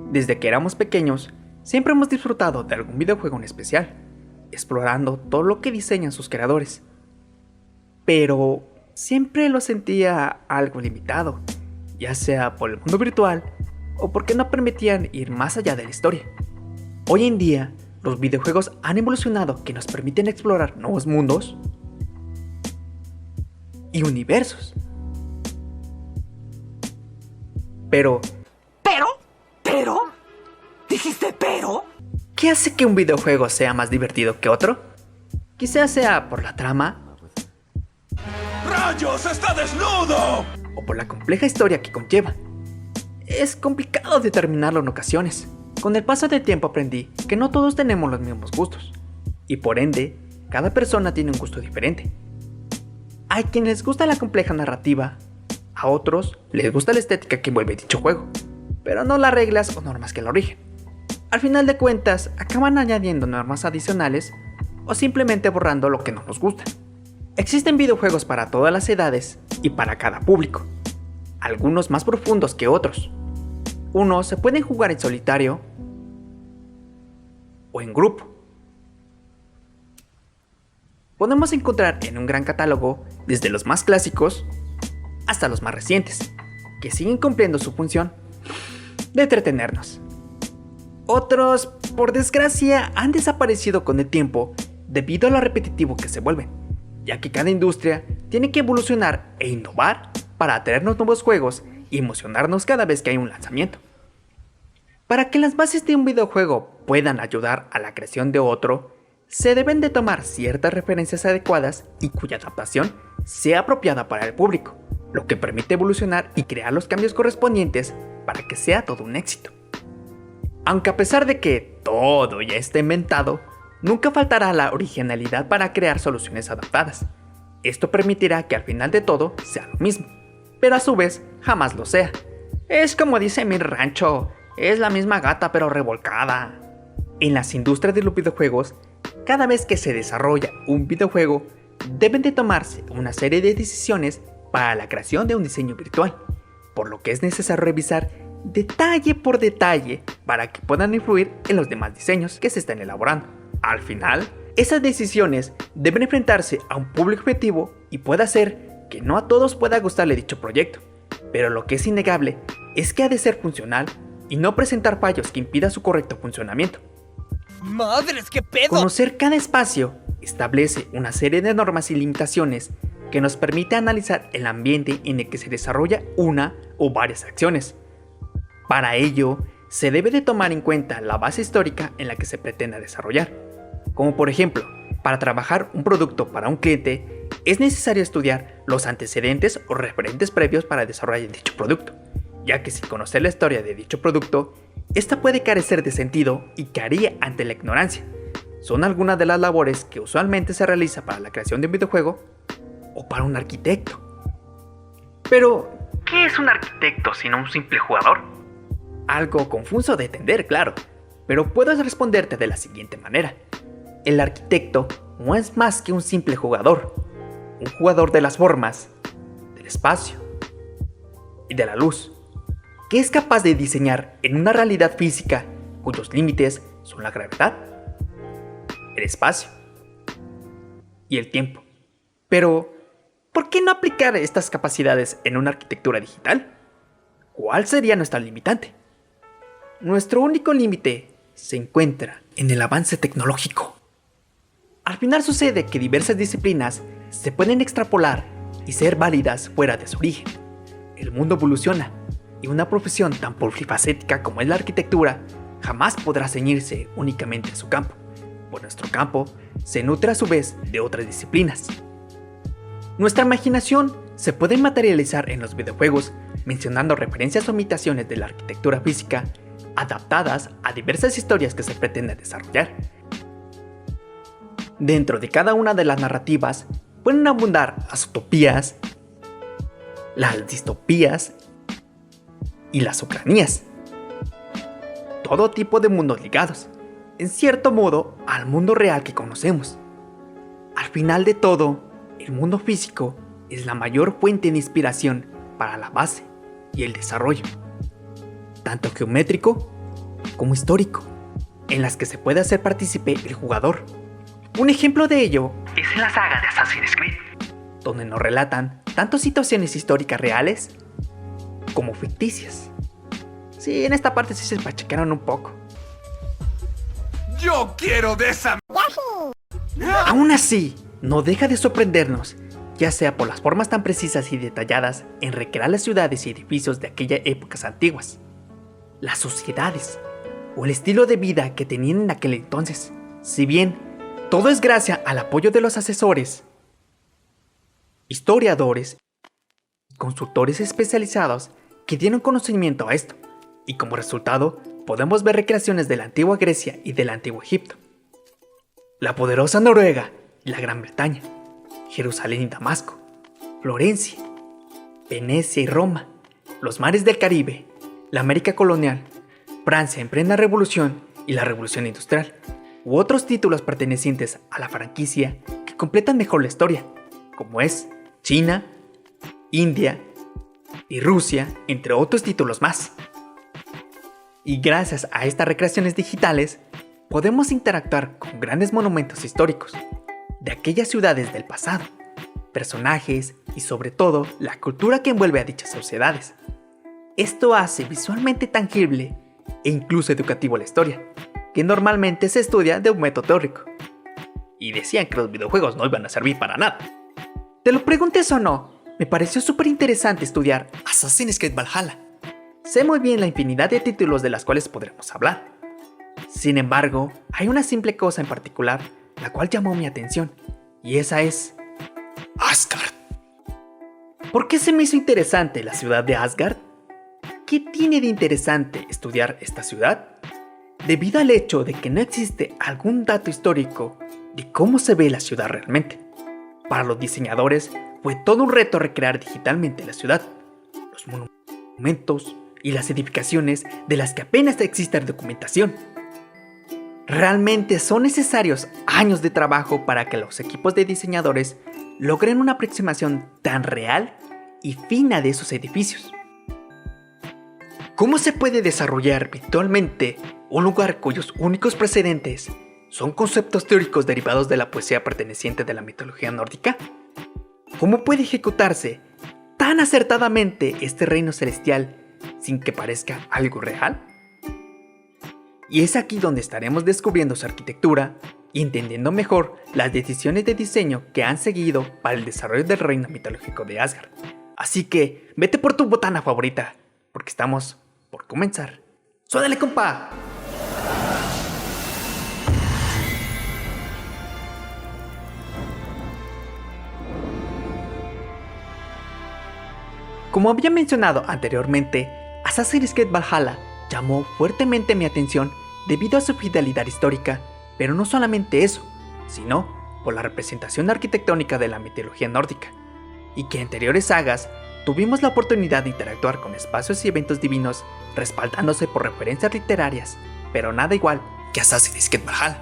Desde que éramos pequeños, siempre hemos disfrutado de algún videojuego en especial, explorando todo lo que diseñan sus creadores. Pero siempre lo sentía algo limitado, ya sea por el mundo virtual o porque no permitían ir más allá de la historia. Hoy en día, los videojuegos han evolucionado que nos permiten explorar nuevos mundos y universos. Pero, ¿Dijiste pero? ¿qué hace que un videojuego sea más divertido que otro? Quizás sea por la trama ¡Rayos! ¡Está desnudo! o por la compleja historia que conlleva. Es complicado determinarlo en ocasiones. Con el paso del tiempo aprendí que no todos tenemos los mismos gustos, y por ende, cada persona tiene un gusto diferente. Hay quienes les gusta la compleja narrativa, a otros les gusta la estética que envuelve dicho juego, pero no las reglas o normas que lo rigen. Al final de cuentas, acaban añadiendo normas adicionales o simplemente borrando lo que no nos gusta. Existen videojuegos para todas las edades y para cada público, algunos más profundos que otros. Unos se pueden jugar en solitario o en grupo. Podemos encontrar en un gran catálogo desde los más clásicos hasta los más recientes, que siguen cumpliendo su función de entretenernos. Otros, por desgracia, han desaparecido con el tiempo debido a lo repetitivo que se vuelven, ya que cada industria tiene que evolucionar e innovar para atraernos nuevos juegos y emocionarnos cada vez que hay un lanzamiento. Para que las bases de un videojuego puedan ayudar a la creación de otro, se deben de tomar ciertas referencias adecuadas y cuya adaptación sea apropiada para el público, lo que permite evolucionar y crear los cambios correspondientes para que sea todo un éxito. Aunque a pesar de que todo ya está inventado, nunca faltará la originalidad para crear soluciones adaptadas. Esto permitirá que al final de todo sea lo mismo, pero a su vez jamás lo sea. Es como dice mi rancho, es la misma gata pero revolcada. En las industrias de los videojuegos, cada vez que se desarrolla un videojuego, deben de tomarse una serie de decisiones para la creación de un diseño virtual, por lo que es necesario revisar detalle por detalle para que puedan influir en los demás diseños que se están elaborando. Al final, esas decisiones deben enfrentarse a un público objetivo y puede hacer que no a todos pueda gustarle dicho proyecto, pero lo que es innegable es que ha de ser funcional y no presentar fallos que impidan su correcto funcionamiento. ¡Madres, qué pedo! Conocer cada espacio establece una serie de normas y limitaciones que nos permite analizar el ambiente en el que se desarrolla una o varias acciones. Para ello, se debe de tomar en cuenta la base histórica en la que se pretenda desarrollar. Como por ejemplo, para trabajar un producto para un cliente, es necesario estudiar los antecedentes o referentes previos para desarrollar dicho producto, ya que sin conocer la historia de dicho producto, esta puede carecer de sentido y caería ante la ignorancia. Son algunas de las labores que usualmente se realiza para la creación de un videojuego o para un arquitecto. Pero, ¿qué es un arquitecto sino un simple jugador? Algo confuso de entender, claro, pero puedo responderte de la siguiente manera. El arquitecto no es más que un simple jugador, un jugador de las formas, del espacio y de la luz, que es capaz de diseñar en una realidad física cuyos límites son la gravedad, el espacio y el tiempo. Pero, ¿por qué no aplicar estas capacidades en una arquitectura digital? ¿Cuál sería nuestra limitante? Nuestro único límite se encuentra en el avance tecnológico. Al final sucede que diversas disciplinas se pueden extrapolar y ser válidas fuera de su origen. El mundo evoluciona y una profesión tan polifacética como es la arquitectura jamás podrá ceñirse únicamente en su campo, pues nuestro campo se nutre a su vez de otras disciplinas. Nuestra imaginación se puede materializar en los videojuegos mencionando referencias o imitaciones de la arquitectura física adaptadas a diversas historias que se pretenden desarrollar. Dentro de cada una de las narrativas pueden abundar las utopías, las distopías y las ucranías. Todo tipo de mundos ligados, en cierto modo, al mundo real que conocemos. Al final de todo, el mundo físico es la mayor fuente de inspiración para la base y el desarrollo, tanto geométrico como histórico, en las que se puede hacer partícipe el jugador. Un ejemplo de ello es en la saga de Assassin's Creed, donde nos relatan tanto situaciones históricas reales como ficticias. Sí, en esta parte sí se pachecaron un poco. ¡Yo quiero de esa! Aún así, no deja de sorprendernos, ya sea por las formas tan precisas y detalladas en recrear las ciudades y edificios de aquellas épocas antiguas, las sociedades o el estilo de vida que tenían en aquel entonces. Si bien todo es gracias al apoyo de los asesores, historiadores y consultores especializados que dieron conocimiento a esto, y como resultado podemos ver recreaciones de la antigua Grecia y del antiguo Egipto, la poderosa Noruega y la Gran Bretaña, Jerusalén y Damasco, Florencia, Venecia y Roma, los mares del Caribe, la América colonial, Francia en plena revolución y la revolución industrial, u otros títulos pertenecientes a la franquicia que completan mejor la historia, como es China, India y Rusia, entre otros títulos más. Y gracias a estas recreaciones digitales, podemos interactuar con grandes monumentos históricos de aquellas ciudades del pasado, personajes y sobre todo la cultura que envuelve a dichas sociedades. Esto hace visualmente tangible e incluso educativo la historia, que normalmente se estudia de un método teórico. Y decían que los videojuegos no iban a servir para nada. Te lo preguntes o no, me pareció súper interesante estudiar Assassin's Creed Valhalla. Sé muy bien la infinidad de títulos de las cuales podremos hablar. Sin embargo, hay una simple cosa en particular la cual llamó mi atención, y esa es Asgard. ¿Por qué se me hizo interesante la ciudad de Asgard? ¿Qué tiene de interesante estudiar esta ciudad? Debido al hecho de que no existe algún dato histórico de cómo se ve la ciudad realmente. Para los diseñadores fue todo un reto recrear digitalmente la ciudad, los monumentos y las edificaciones de las que apenas existe documentación. Realmente son necesarios años de trabajo para que los equipos de diseñadores logren una aproximación tan real y fina de esos edificios. ¿Cómo se puede desarrollar virtualmente un lugar cuyos únicos precedentes son conceptos teóricos derivados de la poesía perteneciente de la mitología nórdica? ¿Cómo puede ejecutarse tan acertadamente este reino celestial sin que parezca algo real? Y es aquí donde estaremos descubriendo su arquitectura y entendiendo mejor las decisiones de diseño que han seguido para el desarrollo del reino mitológico de Asgard. Así que vete por tu botana favorita, porque estamos por comenzar. ¡Suénale, compa! Como había mencionado anteriormente, Assassin's Creed Valhalla llamó fuertemente mi atención debido a su fidelidad histórica, pero no solamente eso, sino por la representación arquitectónica de la mitología nórdica, y que en anteriores sagas tuvimos la oportunidad de interactuar con espacios y eventos divinos respaldándose por referencias literarias, pero nada igual que Assassin's Creed Valhalla.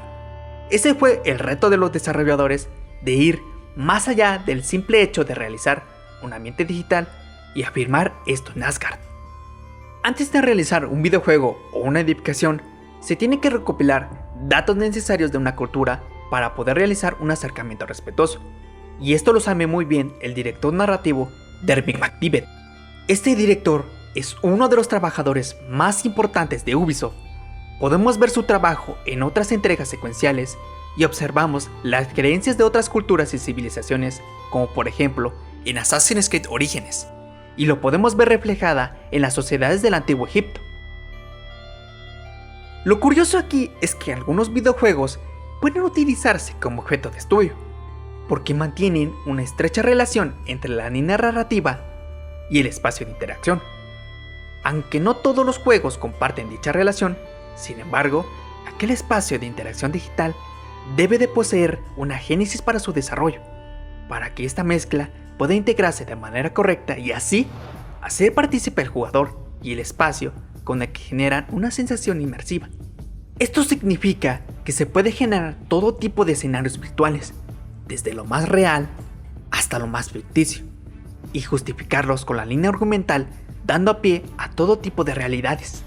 Ese fue el reto de los desarrolladores, de ir más allá del simple hecho de realizar un ambiente digital y afirmar esto en Asgard. Antes de realizar un videojuego o una edificación, se tiene que recopilar datos necesarios de una cultura para poder realizar un acercamiento respetuoso, y esto lo sabe muy bien el director narrativo Dermot McDivitt. Este director es uno de los trabajadores más importantes de Ubisoft. Podemos ver su trabajo en otras entregas secuenciales y observamos las creencias de otras culturas y civilizaciones, como por ejemplo en Assassin's Creed Orígenes, y lo podemos ver reflejada en las sociedades del antiguo Egipto. Lo curioso aquí es que algunos videojuegos pueden utilizarse como objeto de estudio, porque mantienen una estrecha relación entre la línea narrativa y el espacio de interacción. Aunque no todos los juegos comparten dicha relación, sin embargo, aquel espacio de interacción digital debe de poseer una génesis para su desarrollo, para que esta mezcla pueda integrarse de manera correcta y así hacer partícipe al jugador y el espacio con el que generan una sensación inmersiva. Esto significa que se puede generar todo tipo de escenarios virtuales, desde lo más real hasta lo más ficticio, y justificarlos con la línea argumental, dando a pie a todo tipo de realidades.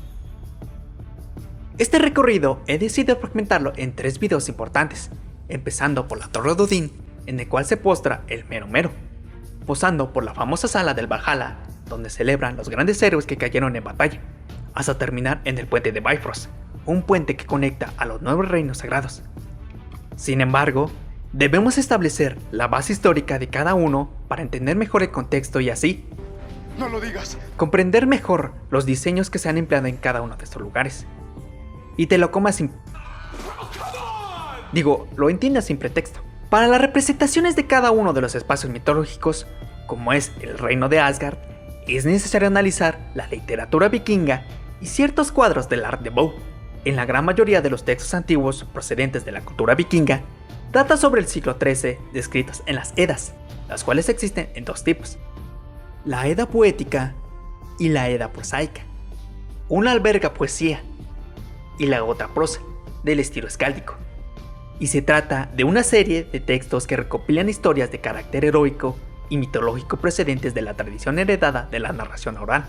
Este recorrido he decidido fragmentarlo en 3 videos importantes, empezando por la Torre de Odín, en el cual se postra el Mero Mero, posando por la famosa sala del Valhalla, donde celebran los grandes héroes que cayeron en batalla, hasta terminar en el puente de Bifrost, un puente que conecta a los 9 reinos sagrados. Sin embargo, debemos establecer la base histórica de cada uno para entender mejor el contexto y así ¡No lo digas! comprender mejor los diseños que se han empleado en cada uno de estos lugares. Y te lo comas sin... lo entiendas sin pretexto. Para las representaciones de cada uno de los espacios mitológicos, como es el reino de Asgard, es necesario analizar la literatura vikinga y ciertos cuadros del Art Nouveau. En la gran mayoría de los textos antiguos procedentes de la cultura vikinga, data sobre el siglo XIII descritos en las Edas, las cuales existen en 2 tipos: la Edda poética y la Edda prosaica. Una alberga poesía y la otra prosa, del estilo escáldico. Y se trata de una serie de textos que recopilan historias de carácter heroico y mitológico procedentes de la tradición heredada de la narración oral.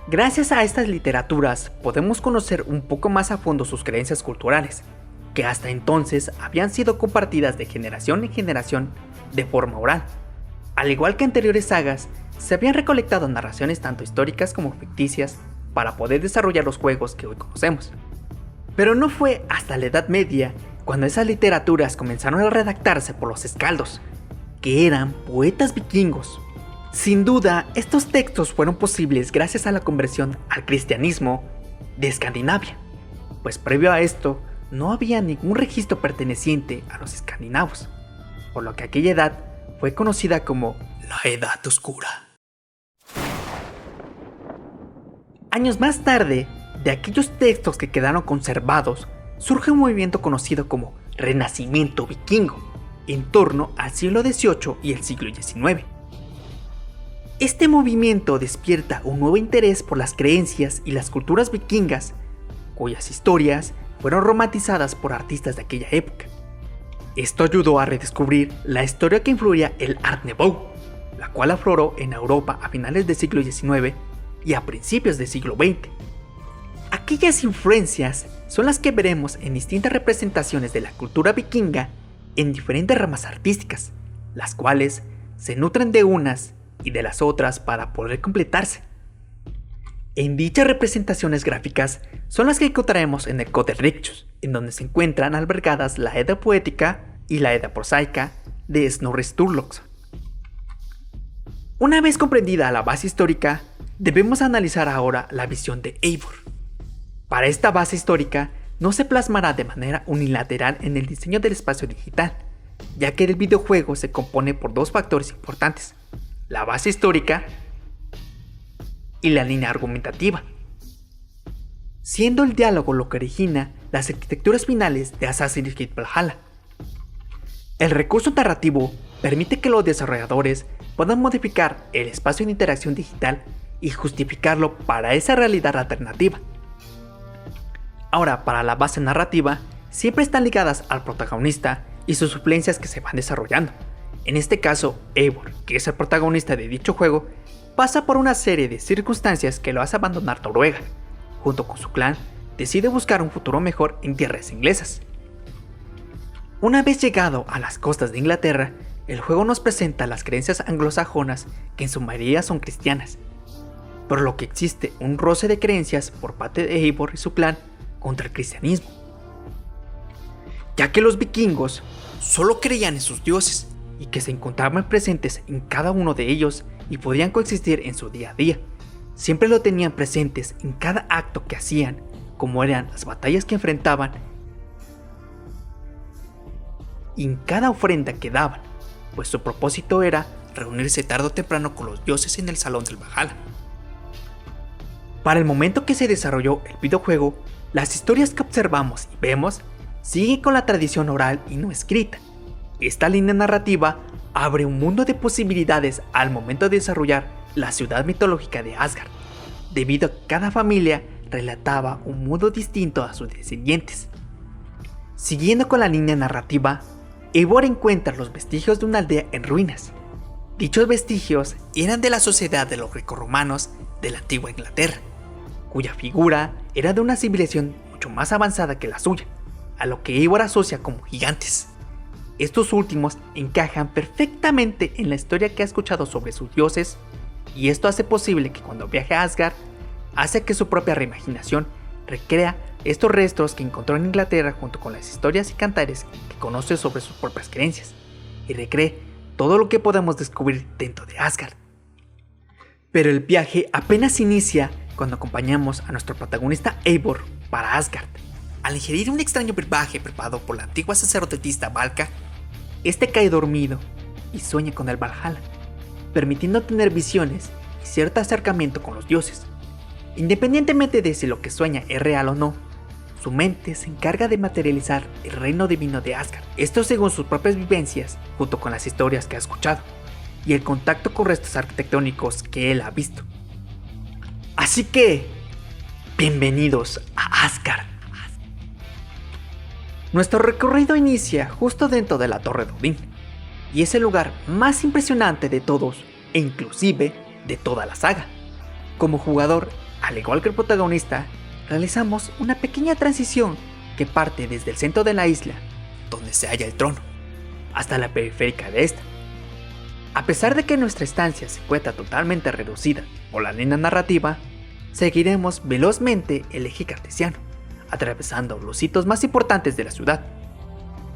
Gracias a estas literaturas podemos conocer un poco más a fondo sus creencias culturales, que hasta entonces habían sido compartidas de generación en generación de forma oral. Al igual que anteriores sagas, se habían recolectado narraciones tanto históricas como ficticias para poder desarrollar los juegos que hoy conocemos. Pero no fue hasta la Edad Media cuando esas literaturas comenzaron a redactarse por los escaldos, que eran poetas vikingos. Sin duda, estos textos fueron posibles gracias a la conversión al cristianismo de Escandinavia, pues previo a esto no había ningún registro perteneciente a los escandinavos, por lo que aquella edad fue conocida como la Edad Oscura. Años más tarde, de aquellos textos que quedaron conservados, surge un movimiento conocido como Renacimiento Vikingo, en torno al siglo XVIII y el siglo XIX. Este movimiento despierta un nuevo interés por las creencias y las culturas vikingas, cuyas historias fueron romantizadas por artistas de aquella época. Esto ayudó a redescubrir la historia que influía el Art Nouveau, la cual afloró en Europa a finales del siglo XIX y a principios del siglo XX. Aquellas influencias son las que veremos en distintas representaciones de la cultura vikinga en diferentes ramas artísticas, las cuales se nutren de unas y de las otras para poder completarse. En dichas representaciones gráficas son las que encontraremos en el Codex Rictus, en donde se encuentran albergadas la Edda poética y la Edda prosaica de Snorri Sturluson. Una vez comprendida la base histórica, debemos analizar ahora la visión de Eivor. Para esta base histórica no se plasmará de manera unilateral en el diseño del espacio digital, ya que el videojuego se compone por 2 factores importantes: la base histórica y la línea argumentativa, siendo el diálogo lo que origina las arquitecturas finales de Assassin's Creed Valhalla. El recurso narrativo permite que los desarrolladores puedan modificar el espacio de interacción digital y justificarlo para esa realidad alternativa. Ahora, para la base narrativa, siempre están ligadas al protagonista y sus suplencias que se van desarrollando. En este caso, Eivor, que es el protagonista de dicho juego, pasa por una serie de circunstancias que lo hace abandonar Noruega. Junto con su clan, decide buscar un futuro mejor en tierras inglesas. Una vez llegado a las costas de Inglaterra, el juego nos presenta las creencias anglosajonas, que en su mayoría son cristianas, por lo que existe un roce de creencias por parte de Eivor y su clan contra el cristianismo, ya que los vikingos solo creían en sus dioses y que se encontraban presentes en cada uno de ellos y podían coexistir en su día a día. Siempre lo tenían presentes en cada acto que hacían, como eran las batallas que enfrentaban y en cada ofrenda que daban, pues su propósito era reunirse tarde o temprano con los dioses en el salón del Valhalla. Para el momento que se desarrolló el videojuego, las historias que observamos y vemos siguen con la tradición oral y no escrita. Esta línea narrativa abre un mundo de posibilidades al momento de desarrollar la ciudad mitológica de Asgard, debido a que cada familia relataba un modo distinto a sus descendientes. Siguiendo con la línea narrativa, Eivor encuentra los vestigios de una aldea en ruinas. Dichos vestigios eran de la sociedad de los grecorromanos de la antigua Inglaterra, cuya figura era de una civilización mucho más avanzada que la suya, a lo que Eivor asocia como gigantes. Estos últimos encajan perfectamente en la historia que ha escuchado sobre sus dioses, y esto hace posible que cuando viaje a Asgard, hace que su propia reimaginación recrea estos restos que encontró en Inglaterra junto con las historias y cantares que conoce sobre sus propias creencias, y recree todo lo que podemos descubrir dentro de Asgard. Pero el viaje apenas inicia cuando acompañamos a nuestro protagonista Eivor para Asgard. Al ingerir un extraño brebaje preparado por la antigua sacerdotisa Valka, este cae dormido y sueña con el Valhalla, permitiendo tener visiones y cierto acercamiento con los dioses. Independientemente de si lo que sueña es real o no, su mente se encarga de materializar el reino divino de Asgard, esto según sus propias vivencias, junto con las historias que ha escuchado, y el contacto con restos arquitectónicos que él ha visto. Así que, bienvenidos a Asgard. Nuestro recorrido inicia justo dentro de la Torre de Odín, y es el lugar más impresionante de todos, e inclusive de toda la saga. Como jugador, al igual que el protagonista, realizamos una pequeña transición que parte desde el centro de la isla, donde se halla el trono, hasta la periférica de esta. A pesar de que nuestra estancia se encuentra totalmente reducida por la línea narrativa, seguiremos velozmente el eje cartesiano, atravesando los hitos más importantes de la ciudad.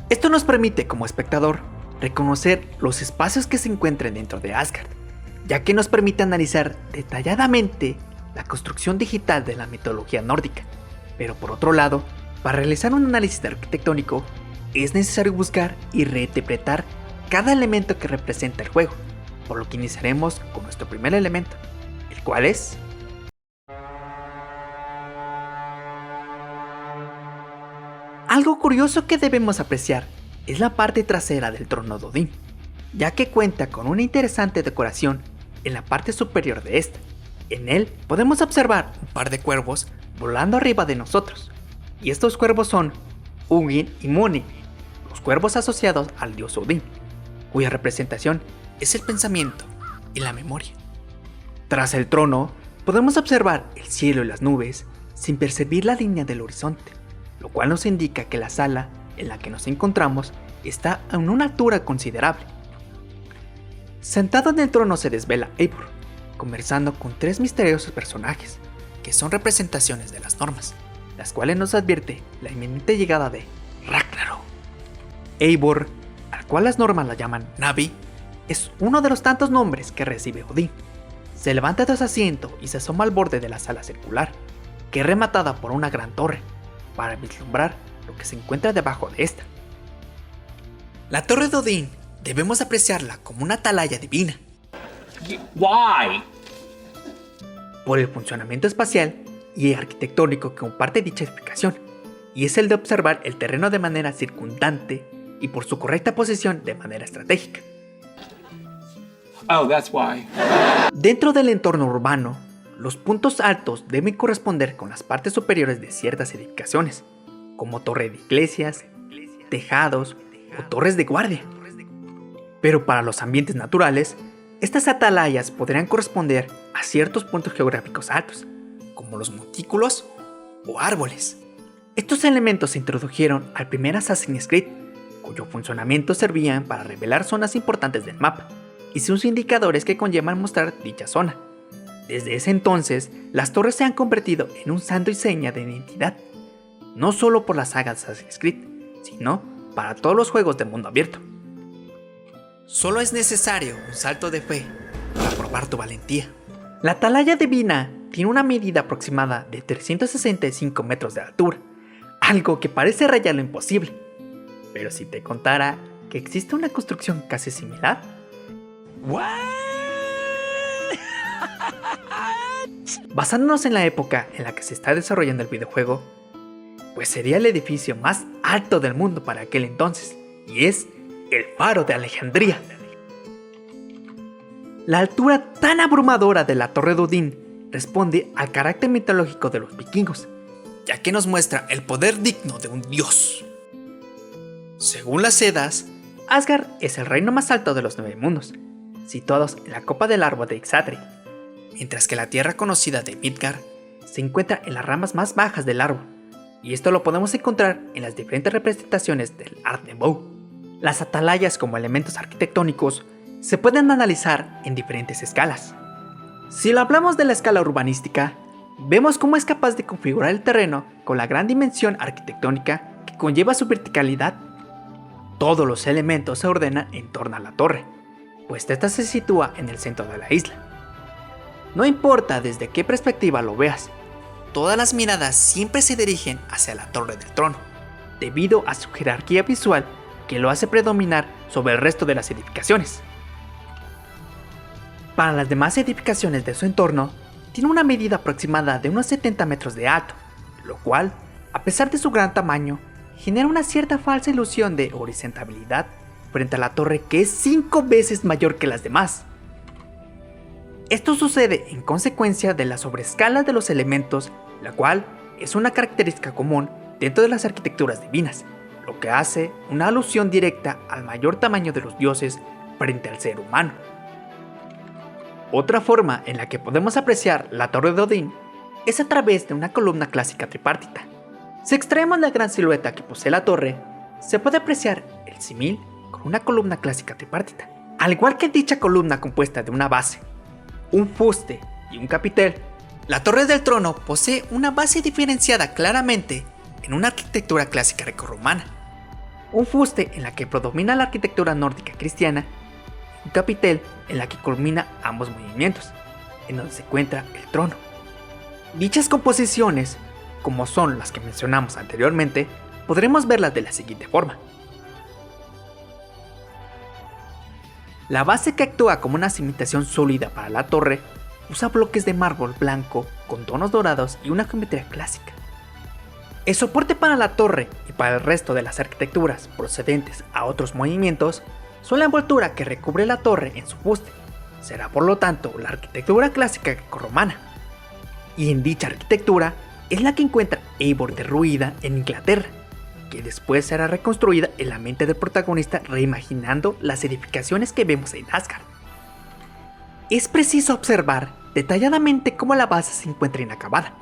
Esto nos permite como espectador reconocer los espacios que se encuentran dentro de Asgard, ya que nos permite analizar detalladamente la construcción digital de la mitología nórdica. Pero por otro lado, para realizar un análisis arquitectónico, es necesario buscar y reinterpretar cada elemento que representa el juego, por lo que iniciaremos con nuestro primer elemento, el cual es algo curioso que debemos apreciar es la parte trasera del trono de Odín, ya que cuenta con una interesante decoración en la parte superior de esta. En él podemos observar un par de cuervos volando arriba de nosotros, y estos cuervos son Hugin y Muni, los cuervos asociados al dios Odín, cuya representación es el pensamiento y la memoria. Tras el trono podemos observar el cielo y las nubes sin percibir la línea del horizonte, lo cual nos indica que la sala en la que nos encontramos está a una altura considerable. Sentado en el trono se desvela Eivor, conversando con tres misteriosos personajes, que son representaciones de las normas, las cuales nos advierte la inminente llegada de Ragnarok. Eivor, al cual las normas la llaman Navi, es uno de los tantos nombres que recibe Odín. Se levanta de su asiento y se asoma al borde de la sala circular, que es rematada por una gran torre, para vislumbrar lo que se encuentra debajo de esta. La Torre de Odín debemos apreciarla como una atalaya divina. Why? Por el funcionamiento espacial y arquitectónico que comparte dicha explicación, y es el de observar el terreno de manera circundante y por su correcta posición de manera estratégica. Oh, that's why. Dentro del entorno urbano, los puntos altos deben corresponder con las partes superiores de ciertas edificaciones, como torre de iglesias, tejados o torres de guardia. Pero para los ambientes naturales, estas atalayas podrían corresponder a ciertos puntos geográficos altos, como los montículos o árboles. Estos elementos se introdujeron al primer Assassin's Creed, cuyo funcionamiento servían para revelar zonas importantes del mapa y sus indicadores que conllevan mostrar dicha zona. Desde ese entonces, las torres se han convertido en un santo y seña de identidad, no solo por la saga Assassin's Creed, sino para todos los juegos de mundo abierto. Solo es necesario un salto de fe para probar tu valentía. La atalaya divina tiene una medida aproximada de 365 metros de altura, algo que parece rayar lo imposible. Pero si te contara que existe una construcción casi similar. What? Basándonos en la época en la que se está desarrollando el videojuego, pues sería el edificio más alto del mundo para aquel entonces, y es el Faro de Alejandría. La altura tan abrumadora de la Torre de Odín responde al carácter mitológico de los vikingos, ya que nos muestra el poder digno de un dios. Según las Eddas, Asgard es el reino más alto de los 9 mundos, situados en la copa del árbol de Ixatri, mientras que la tierra conocida de Midgard se encuentra en las ramas más bajas del árbol, y esto lo podemos encontrar en las diferentes representaciones del Art Nouveau. Las atalayas como elementos arquitectónicos se pueden analizar en diferentes escalas. Si lo hablamos de la escala urbanística, vemos cómo es capaz de configurar el terreno con la gran dimensión arquitectónica que conlleva su verticalidad. Todos los elementos se ordenan en torno a la torre, pues esta se sitúa en el centro de la isla. No importa desde qué perspectiva lo veas, todas las miradas siempre se dirigen hacia la Torre del Trono, debido a su jerarquía visual que lo hace predominar sobre el resto de las edificaciones. Para las demás edificaciones de su entorno, tiene una medida aproximada de unos 70 metros de alto, lo cual, a pesar de su gran tamaño, genera una cierta falsa ilusión de horizontabilidad frente a la torre que es 5 veces mayor que las demás. Esto sucede en consecuencia de la sobreescala de los elementos, la cual es una característica común dentro de las arquitecturas divinas, lo que hace una alusión directa al mayor tamaño de los dioses frente al ser humano. Otra forma en la que podemos apreciar la Torre de Odín es a través de una columna clásica tripartita. Si extraemos la gran silueta que posee la torre, se puede apreciar el símil con una columna clásica tripartita. Al igual que dicha columna compuesta de una base, un fuste y un capitel, la Torre del Trono posee una base diferenciada claramente en una arquitectura clásica grecorromana, un fuste en la que predomina la arquitectura nórdica cristiana, un capitel en la que culmina ambos movimientos, en donde se encuentra el trono. Dichas composiciones, como son las que mencionamos anteriormente, podremos verlas de la siguiente forma. La base, que actúa como una cimentación sólida para la torre, usa bloques de mármol blanco con tonos dorados y una geometría clásica. El soporte para la torre y para el resto de las arquitecturas procedentes a otros movimientos son la envoltura que recubre la torre en su fuste. Será por lo tanto la arquitectura clásica grecorromana. Y en dicha arquitectura es la que encuentra Eivor derruida en Inglaterra, que después será reconstruida en la mente del protagonista reimaginando las edificaciones que vemos en Asgard. Es preciso observar detalladamente cómo la base se encuentra inacabada,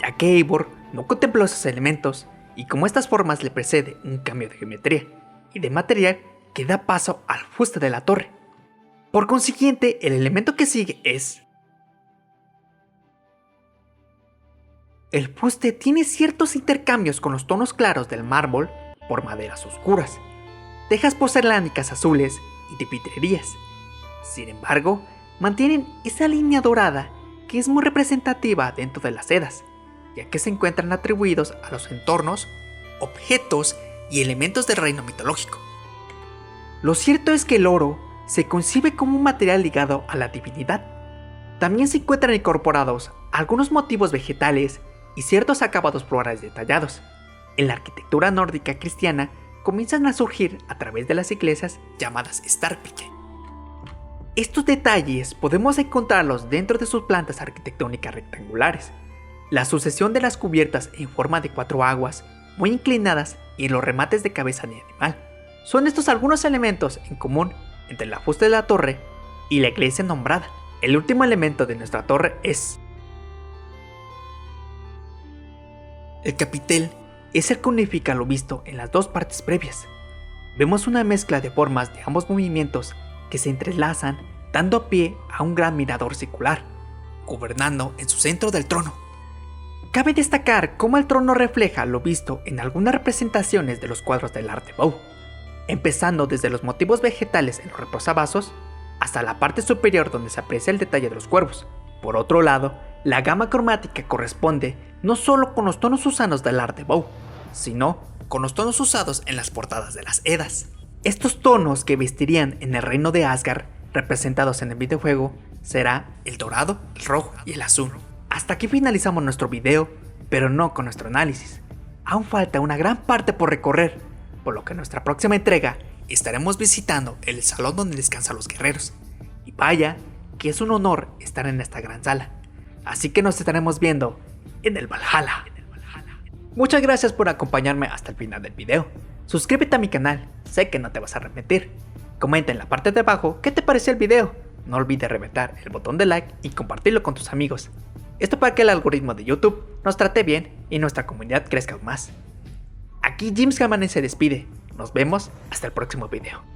ya que Eivor no contempló esos elementos y como estas formas le precede un cambio de geometría y de material que da paso al fuste de la torre. Por consiguiente, el elemento que sigue es... El fuste tiene ciertos intercambios con los tonos claros del mármol por maderas oscuras, tejas porcelánicas azules y de vitrerías. Sin embargo, mantienen esa línea dorada que es muy representativa dentro de las sedas, ya que se encuentran atribuidos a los entornos, objetos y elementos del reino mitológico. Lo cierto es que el oro se concibe como un material ligado a la divinidad. También se encuentran incorporados algunos motivos vegetales y ciertos acabados florales detallados. En la arquitectura nórdica cristiana comienzan a surgir a través de las iglesias llamadas Starpike. Estos detalles podemos encontrarlos dentro de sus plantas arquitectónicas rectangulares, la sucesión de las cubiertas en forma de 4 aguas muy inclinadas y en los remates de cabeza de animal. Son estos algunos elementos en común entre la fuste de la torre y la iglesia nombrada. El último elemento de nuestra torre es el capitel. Es el que unifica lo visto en las dos partes previas. Vemos una mezcla de formas de ambos movimientos que se entrelazan, dando pie a un gran mirador circular, gobernando en su centro del trono. Cabe destacar cómo el trono refleja lo visto en algunas representaciones de los cuadros del Art Nouveau, empezando desde los motivos vegetales en los reposavasos hasta la parte superior donde se aprecia el detalle de los cuervos. Por otro lado, la gama cromática corresponde no solo con los tonos usados del Art Nouveau, sino con los tonos usados en las portadas de las Edas. Estos tonos que vestirían en el reino de Asgard, representados en el videojuego, será el dorado, el rojo y el azul. Hasta aquí finalizamos nuestro video, pero no con nuestro análisis. Aún falta una gran parte por recorrer, por lo que en nuestra próxima entrega estaremos visitando el salón donde descansan los guerreros. Y vaya que es un honor estar en esta gran sala. Así que nos estaremos viendo en el Valhalla. Muchas gracias por acompañarme hasta el final del video. Suscríbete a mi canal, sé que no te vas a arrepentir. Comenta en la parte de abajo qué te pareció el video. No olvides reventar el botón de like y compartirlo con tus amigos. Esto para que el algoritmo de YouTube nos trate bien y nuestra comunidad crezca aún más. Aquí James Cameron se despide. Nos vemos hasta el próximo video.